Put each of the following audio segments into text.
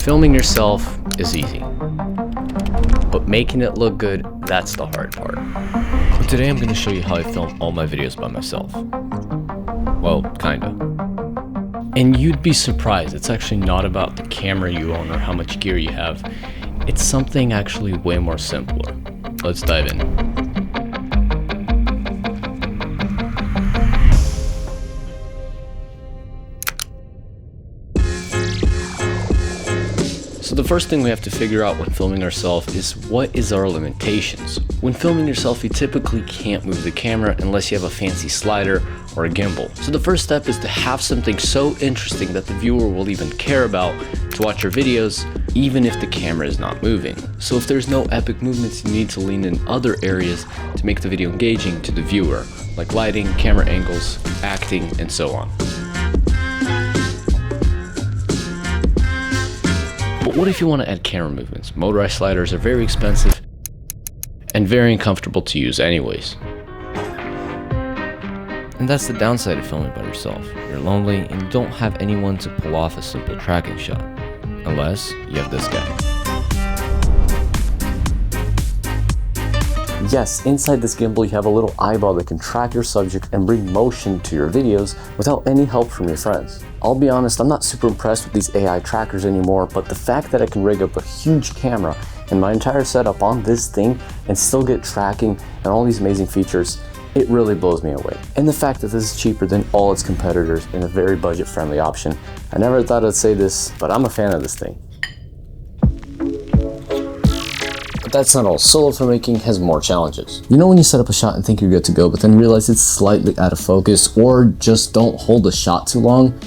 Filming yourself is easy, but making it look good, that's the hard part. So today I'm going to show you how I film all my videos by myself. Well, kinda. And you'd be surprised, it's actually not about the camera you own or how much gear you have. It's something actually way more simpler. Let's dive in. So the first thing we have to figure out when filming ourselves is what is our limitations. When filming yourself, you typically can't move the camera unless you have a fancy slider or a gimbal. So the first step is to have something so interesting that the viewer will even care about to watch your videos, even if the camera is not moving. So if there's no epic movements, you need to lean in other areas to make the video engaging to the viewer, like lighting, camera angles, acting, and so on. But what if you want to add camera movements? Motorized sliders are very expensive and very uncomfortable to use anyways. And that's the downside of filming by yourself. You're lonely and you don't have anyone to pull off a simple tracking shot. Unless you have this guy. Yes, inside this gimbal you have a little eyeball that can track your subject and bring motion to your videos without any help from your friends. I'll be honest, I'm not super impressed with these AI trackers anymore, but the fact that I can rig up a huge camera and my entire setup on this thing and still get tracking and all these amazing features, it really blows me away. And the fact that this is cheaper than all its competitors and a very budget-friendly option. I never thought I'd say this, but I'm a fan of this thing. But that's not all. Solo filmmaking has more challenges. You know when you set up a shot and think you're good to go, but then realize it's slightly out of focus or just don't hold the shot too long?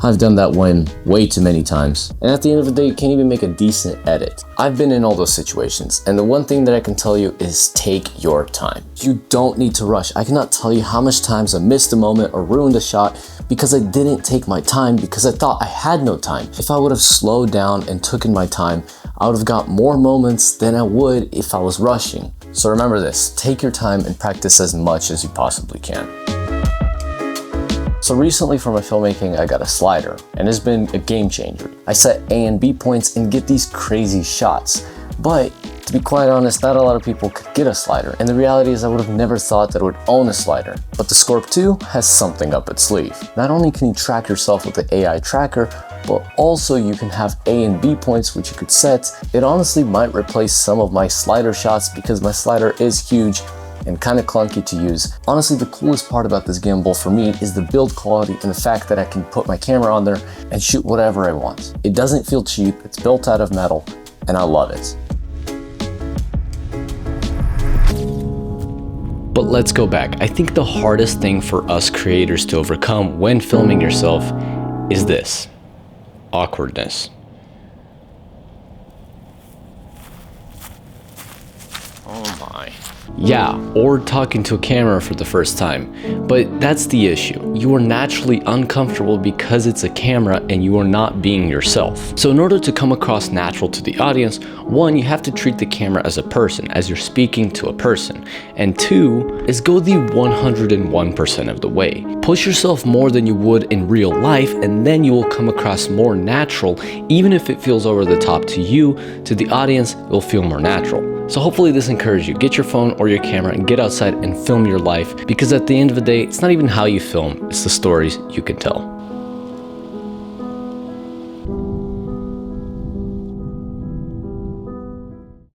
I've done that one way too many times. And at the end of the day, you can't even make a decent edit. I've been in all those situations, and the one thing that I can tell you is take your time. You don't need to rush. I cannot tell you how much times I missed a moment or ruined a shot because I didn't take my time because I thought I had no time. If I would have slowed down and taken my time, I would have got more moments than I would if I was rushing. So remember this, take your time and practice as much as you possibly can. So recently for my filmmaking, I got a slider and it's been a game changer. I set A and B points and get these crazy shots. But to be quite honest, not a lot of people could get a slider. And the reality is I would have never thought that I would own a slider. But the Scorp 2 has something up its sleeve. Not only can you track yourself with the AI tracker, but also you can have A and B points which you could set. It honestly might replace some of my slider shots because my slider is huge and kind of clunky to use. Honestly, the coolest part about this gimbal for me is the build quality and the fact that I can put my camera on there and shoot whatever I want. It doesn't feel cheap, it's built out of metal, and I love it. But let's go back. I think the hardest thing for us creators to overcome when filming yourself is this: awkwardness. Oh my. Yeah, or talking to a camera for the first time. But that's the issue. You are naturally uncomfortable because it's a camera and you are not being yourself. So in order to come across natural to the audience, one, you have to treat the camera as a person, as you're speaking to a person. And two, is go the 101% of the way. Push yourself more than you would in real life, and then you will come across more natural. Even if it feels over the top to you, to the audience, it will feel more natural. So hopefully this encourages you. Get your phone or your camera and get outside and film your life, because at the end of the day, it's not even how you film, it's the stories you can tell.